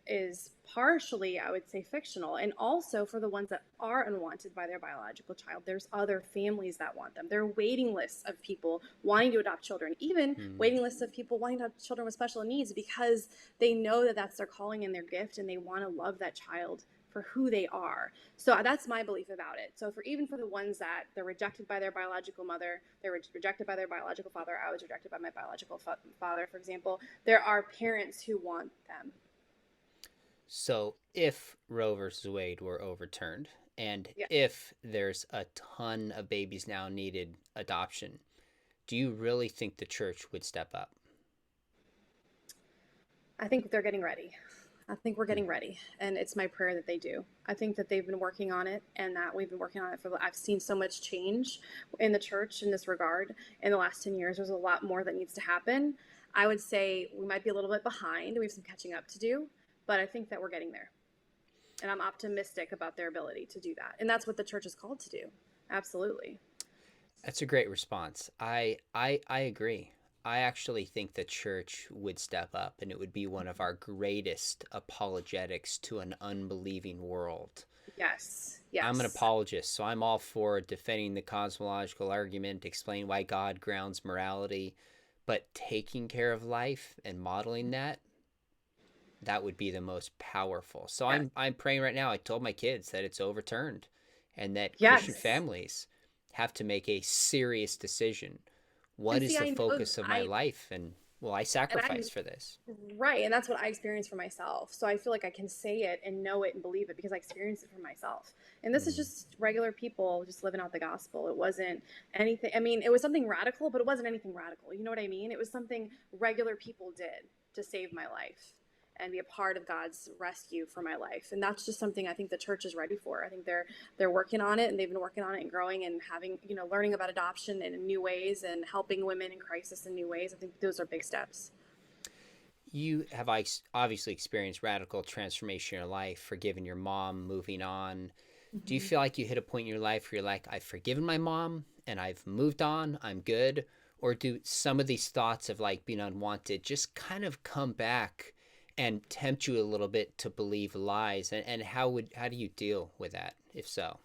is partially, I would say, fictional. And also for the ones that are unwanted by their biological child, there's other families that want them. There are waiting lists of people wanting to adopt children, even waiting lists of people wanting to have children with special needs, because they know that that's their calling and their gift, and they want to love that child for who they are. So that's my belief about it. So for even for the ones that they're rejected by their biological mother, they were rejected by their biological father. I was rejected by my biological father, for example. There are parents who want them. So if Roe versus Wade were overturned, and Yeah. if there's a ton of babies now needed adoption, do you really think the church would step up? I think they're getting ready. I think we're Hmm. getting ready, and it's my prayer that they do. I think that they've been working on it, and that we've been working on it for. I've seen so much change in the church in this regard in the last 10 years. There's a lot more that needs to happen. I would say we might be a little bit behind. We have some catching up to do, but I think that we're getting there, and I'm optimistic about their ability to do that. And that's what the church is called to do. Absolutely. That's a great response. I agree. I actually think the church would step up, and it would be one of our greatest apologetics to an unbelieving world. Yes. I'm an Yes. apologist, so I'm all for defending the cosmological argument, explaining why God grounds morality, but taking care of life and modeling that would be the most powerful. So Yes. I'm praying right now. I told my kids that it's overturned and that Christian Yes. families have to make a serious decision. What And is see, the I know focus of my life, and will I and I sacrifice for this? right, and that's what I experienced for myself. So I feel like I can say it and know it and believe it because I experienced it for myself. And this is Mm. just regular people just living out the gospel. It wasn't anything. I mean, it was something radical, but it wasn't anything radical. You know what I mean? It was something regular people did to save my life and be a part of God's rescue for my life. And that's just something I think the church is ready for. I think they're working on it, and they've been working on it and growing and having, learning about adoption in new ways and helping women in crisis in new ways. I think those are big steps. You have obviously experienced radical transformation in your life, forgiving your mom, moving on. Do you Mhm. feel like you hit a point in your life where you're like, I've forgiven my mom and I've moved on, I'm good? Or do some of these thoughts of like being unwanted just kind of come back and tempt you a little bit to believe lies? And how do you deal with that, if so?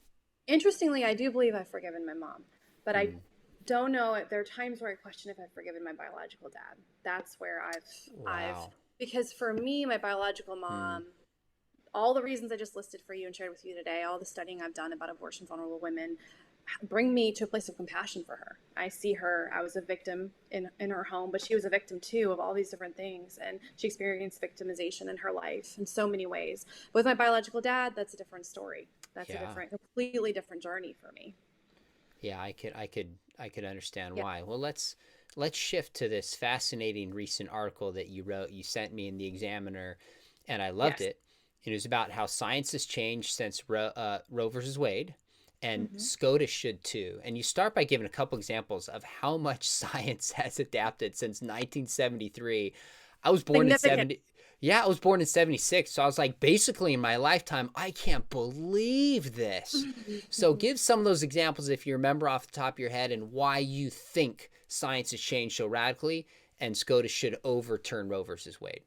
Interestingly, I do believe I've forgiven my mom, but I Mm, don't know. There are times where I question if I've forgiven my biological dad. That's where I've wow. because for me, my biological Mm, mom, all the reasons I just listed for you and shared with you today, all the studying I've done about abortion vulnerable women, bring me to a place of compassion for her. I see her. I was a victim in her home, but she was a victim too of all these different things, and she experienced victimization in her life in so many ways. With my biological dad, that's a different story. That's a yeah. different, completely different journey for me. Yeah, I could understand Yeah. why. Well, let's shift to this fascinating recent article that you wrote. You sent me in the Examiner, and I loved Yes. it. It was about how science has changed since Roe versus Wade, and Mm-hmm. SCOTUS should too. And you start by giving a couple examples of how much science has adapted since 1973. I was born in Significant. 70. Yeah, I was born in 76. So I was like, basically in my lifetime, I can't believe this. So give some of those examples if you remember off the top of your head and why you think science has changed so radically and SCOTUS should overturn Roe versus Wade.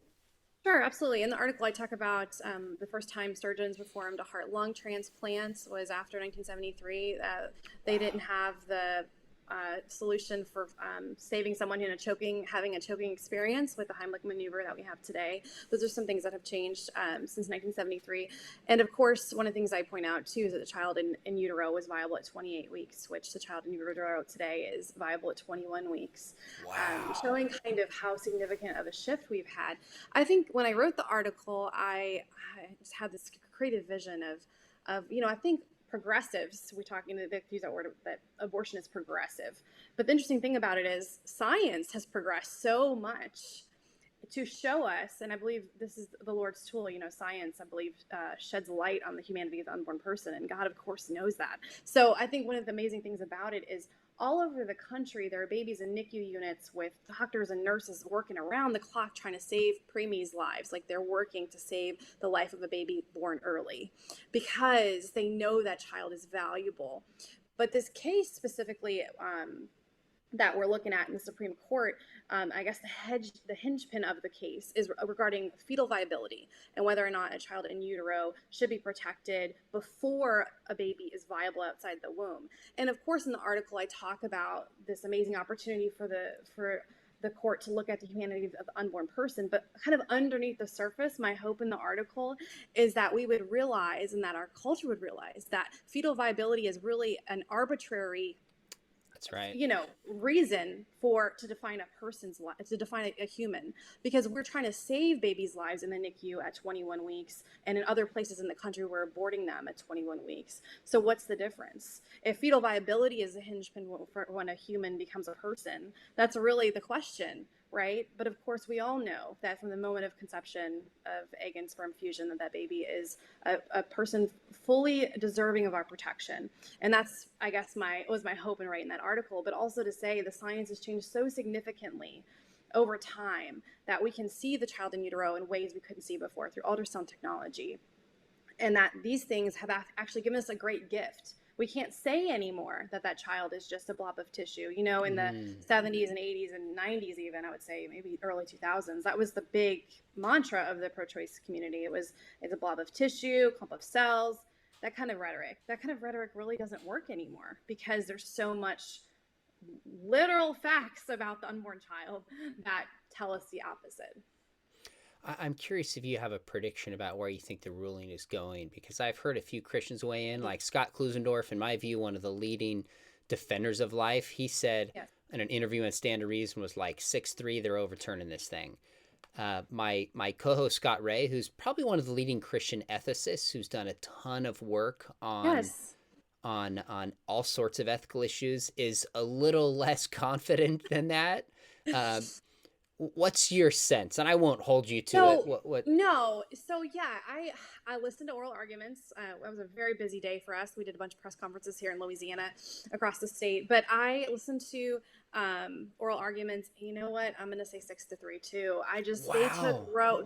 Sure, absolutely. In the article, I talk about the first time surgeons performed a heart-lung transplant was after 1973. They didn't Wow. have the solution for saving someone in having a choking experience with the Heimlich maneuver that we have today. Those are some things that have changed since 1973. And of course, one of the things I point out too is that the child in utero was viable at 28 weeks, which the child in utero today is viable at 21 weeks, Wow. showing kind of how significant of a shift we've had. I think when I wrote the article, I just had this creative vision of I think progressives, we talk, they use that word that abortion is progressive. But the interesting thing about it is science has progressed so much to show us, and I believe this is the Lord's tool. Science, I believe, sheds light on the humanity of the unborn person, and God, of course, knows that. So I think one of the amazing things about it is all over the country, there are babies in NICU units with doctors and nurses working around the clock trying to save preemies' lives. Like they're working to save the life of a baby born early because they know that child is valuable. But this case specifically, that we're looking at in the Supreme Court, I guess the hinge pin of the case is regarding fetal viability and whether or not a child in utero should be protected before a baby is viable outside the womb. And of course, in the article, I talk about this amazing opportunity for the court to look at the humanity of the unborn person. But kind of underneath the surface, my hope in the article is that we would realize, and that our culture would realize, that fetal viability is really an arbitrary, That's right. reason to define a person's life, to define a human, because we're trying to save babies' lives in the NICU at 21 weeks, and in other places in the country we're aborting them at 21 weeks. So what's the difference? If fetal viability is a hinge pin for when a human becomes a person, that's really the question, right? But of course, we all know that from the moment of conception of egg and sperm fusion, that baby is a person fully deserving of our protection. And that's, I guess, was my hope in writing that article, but also to say the science has changed so significantly over time that we can see the child in utero in ways we couldn't see before through ultrasound technology. And that these things have actually given us a great gift. We can't say anymore that that child is just a blob of tissue. In the 70s and 80s and 90s, even, I would say maybe early 2000s, that was the big mantra of the pro-choice community. It's a blob of tissue, clump of cells, that kind of rhetoric. That kind of rhetoric really doesn't work anymore because there's so much literal facts about the unborn child that tell us the opposite. I'm curious if you have a prediction about where you think the ruling is going, because I've heard a few Christians weigh in, like Scott Klusendorf, in my view, one of the leading defenders of life. He said in an interview on Stand to Reason was like 6-3, they're overturning this thing. My co-host Scott Ray, who's probably one of the leading Christian ethicists, who's done a ton of work on all sorts of ethical issues, is a little less confident than that. What's your sense? And I won't hold you to it. No. So yeah, I listened to oral arguments. It was a very busy day for us. We did a bunch of press conferences here in Louisiana, across the state. But I listened to oral arguments. You know what? I'm going to say 6-3 too.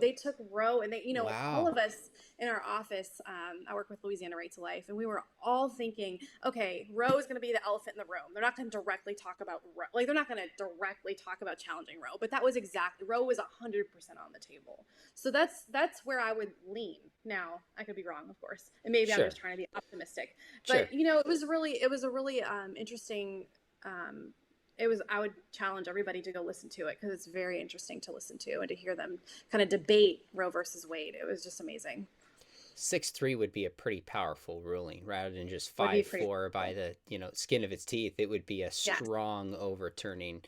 They took Roe, and all of us in our office. I work with Louisiana Right to Life, and we were all thinking, okay, Roe is going to be the elephant in the room. They're not going to directly talk about Roe. Like, they're not going to directly talk about challenging Roe, but that was exactly, Roe was 100% on the table. So that's where I would lean. Now, I could be wrong, of course, and maybe I'm just trying to be optimistic. But it was a really interesting. I would challenge everybody to go listen to it, because it's very interesting to listen to and to hear them kind of debate Roe versus Wade. It was just amazing. 6-3 would be a pretty powerful ruling, rather than just 5-4 by the skin of its teeth. It would be a strong overturning.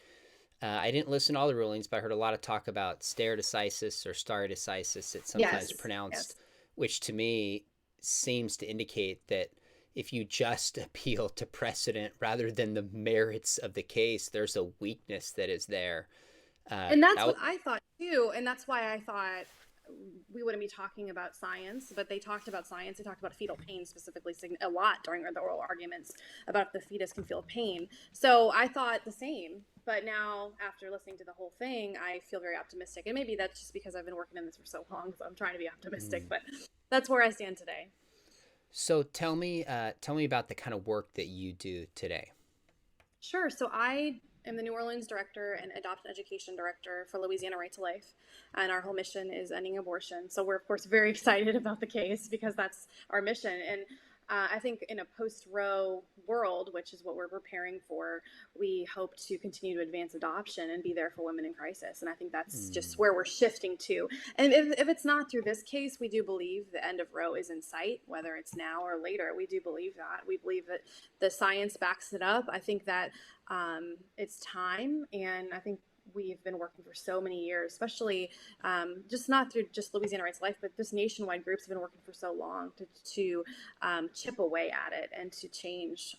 I didn't listen to all the rulings, but I heard a lot of talk about stare decisis or stare decisis. It's sometimes pronounced, which to me seems to indicate that if you just appeal to precedent rather than the merits of the case, there's a weakness that is there. And that's what I thought too. And that's why I thought we wouldn't be talking about science, but they talked about science. They talked about fetal pain specifically a lot during the oral arguments about if the fetus can feel pain. So I thought the same. But now, after listening to the whole thing, I feel very optimistic. And maybe that's just because I've been working in this for so long, so I'm trying to be optimistic. But that's where I stand today. So tell me about the kind of work that you do today. Sure. So I am the New Orleans director and adoption education director for Louisiana Right to Life. And our whole mission is ending abortion. So we're, of course, very excited about the case because that's our mission. And I think in a post-Roe world, which is what we're preparing for, we hope to continue to advance adoption and be there for women in crisis. And I think that's just where we're shifting to. And if it's not through this case, we do believe the end of Roe is in sight, whether it's now or later. We do believe that. We believe that the science backs it up. I think that it's time, and I think we've been working for so many years, especially just not through just Louisiana Right to Life, but just nationwide groups have been working for so long to chip away at it and to change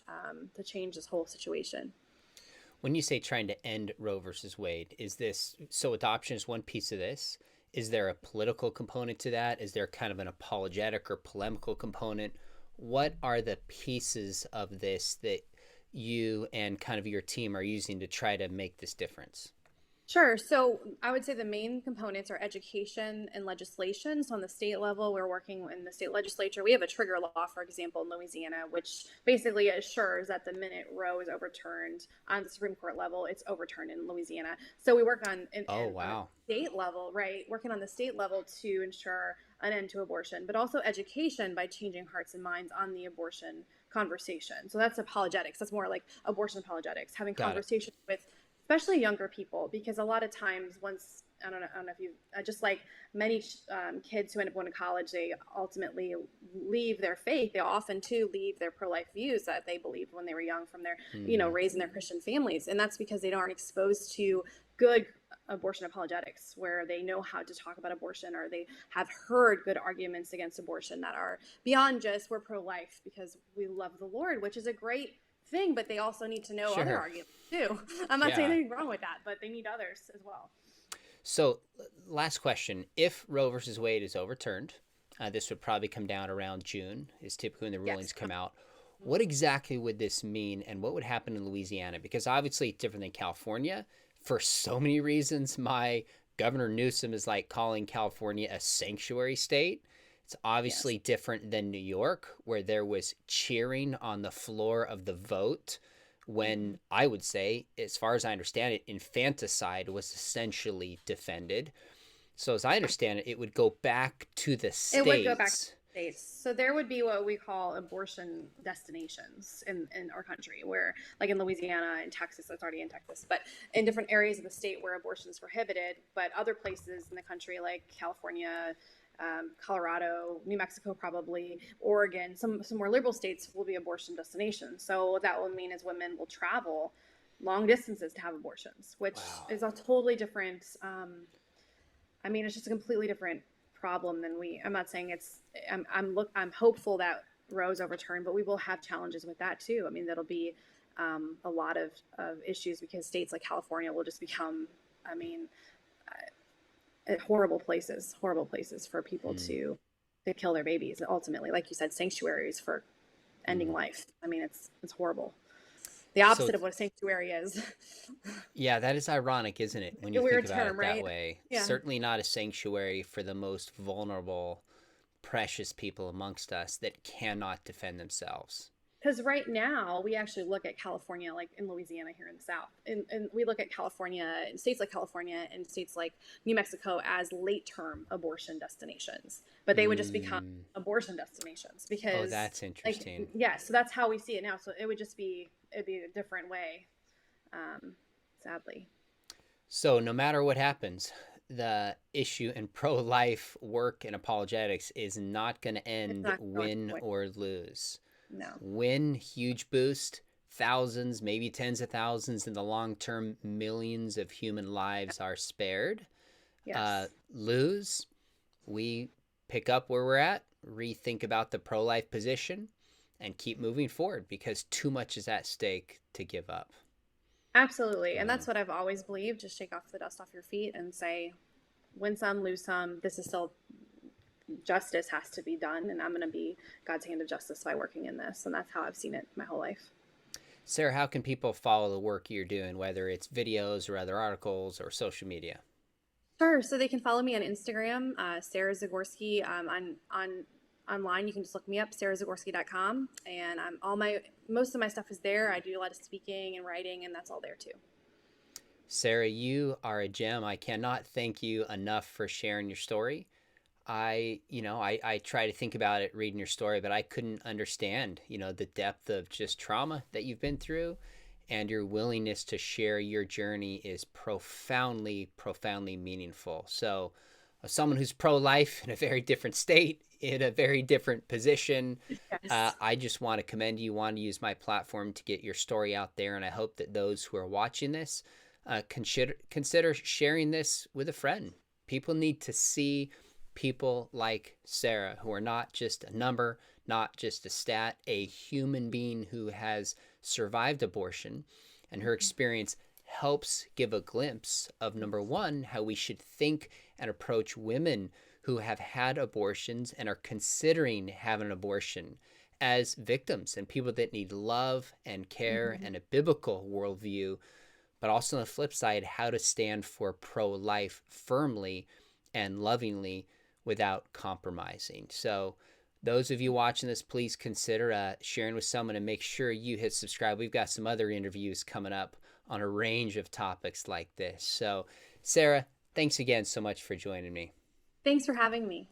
this whole situation. When you say trying to end Roe versus Wade, so adoption is one piece of this? Is there a political component to that? Is there kind of an apologetic or polemical component? What are the pieces of this that you and kind of your team are using to try to make this difference? Sure. So I would say the main components are education and legislation. So on the state level, we're working in the state legislature. We have a trigger law, for example, in Louisiana, which basically assures that the minute Roe is overturned on the Supreme Court level, it's overturned in Louisiana. So we work on state level, right? Working on the state level to ensure an end to abortion, but also education by changing hearts and minds on the abortion conversation. So that's apologetics. That's more like abortion apologetics, having conversations with especially younger people, because a lot of times once I don't know if you just like many kids who end up going to college, they ultimately leave their faith. They often too leave their pro-life views that they believed when they were young from their Mm. raised in their Christian families, and that's because they aren't exposed to good abortion apologetics where they know how to talk about abortion, or they have heard good arguments against abortion that are beyond just we're pro-life because we love the Lord, which is a great thing, but they also need to know other Sure. arguments too. I'm not saying Yeah. anything wrong with that, but they need others as well. So, last question. If Roe versus Wade is overturned, this would probably come down around June, is typically when the rulings Yes. come out. What exactly would this mean, and what would happen in Louisiana? Because obviously it's different than California for so many reasons. My Governor Newsom is like calling California a sanctuary state. It's Yes. obviously different than New York, where there was cheering on the floor of the vote when, Mm-hmm. I would say, as far as I understand it, infanticide was essentially defended. So, as I understand it, it would go back to the It would go back to states. the states. So there would be what we call abortion destinations in our country, where, like in Louisiana and Texas, it's already in Texas, but in different areas of the state where abortion is prohibited, but other places in the country, like California, Colorado, New Mexico, probably Oregon, some more liberal states will be abortion destinations. So what that will mean is women will travel long distances to have abortions, which Wow. is a totally different. I mean, it's just a completely different problem than we. I'm not saying it's. I'm hopeful that Roe's overturned, but we will have challenges with that too. I mean, that'll be a lot of issues because states like California will just become. I mean, horrible places for people Hmm. to kill their babies. Ultimately, like you said, sanctuaries for ending Hmm. life. I mean, it's horrible. The So, opposite of what a sanctuary is. yeah, that is ironic, isn't it, when A you think weird about term, it that right? way? Yeah. Certainly not a sanctuary for the most vulnerable, precious people amongst us that cannot defend themselves. Because right now we actually look at California, like in Louisiana here in the South, and we look at California and states like California and states like New Mexico as late term abortion destinations, but they would just become Mm. abortion destinations Oh, because, that's like, interesting. yeah, so that's how we see it now. So it would just be it'd be a different way, um, sadly. So, no matter what happens, the issue in pro life work and apologetics is not going to It's end not going win away. or lose. No. Win, huge boost, thousands, maybe tens of thousands in the long term, millions of human lives are spared. Yes. Lose, we pick up where we're at, rethink about the pro life position, and keep moving forward because too much is at stake to give up. Absolutely. And So, that's what I've always believed. Just shake off the dust off your feet and say, win some, lose some. This is still justice has to be done, and I'm going to be God's hand of justice by working in this. And that's how I've seen it my whole life. Sarah, how can people follow the work you're doing, whether it's videos or other articles or social media? Sure. So they can follow me on Instagram, Sarah Zagorski. On online, you can just look me up, sarahzagorski.com, and all my most of my stuff is there. I do a lot of speaking and writing, and that's all there too. Sarah, you are a gem. I cannot thank you enough for sharing your story. I try to think about it reading your story, but I couldn't understand, the depth of just trauma that you've been through, and your willingness to share your journey is profoundly, profoundly meaningful. So, as someone who's pro life in a very different state, in a very different position, Yes. I just want to commend you, want to use my platform to get your story out there. And I hope that those who are watching this consider sharing this with a friend. People need to see people like Sarah, who are not just a number, not just a stat, a human being who has survived abortion. And her experience helps give a glimpse of, number one, how we should think and approach women who have had abortions and are considering having an abortion as victims and people that need love and care Mm-hmm. and a biblical worldview, but also on the flip side, how to stand for pro life firmly and lovingly without compromising. So, those of you watching this, please consider sharing with someone and make sure you hit subscribe. We've got some other interviews coming up on a range of topics like this. So, Sarah, thanks again so much for joining me. Thanks for having me.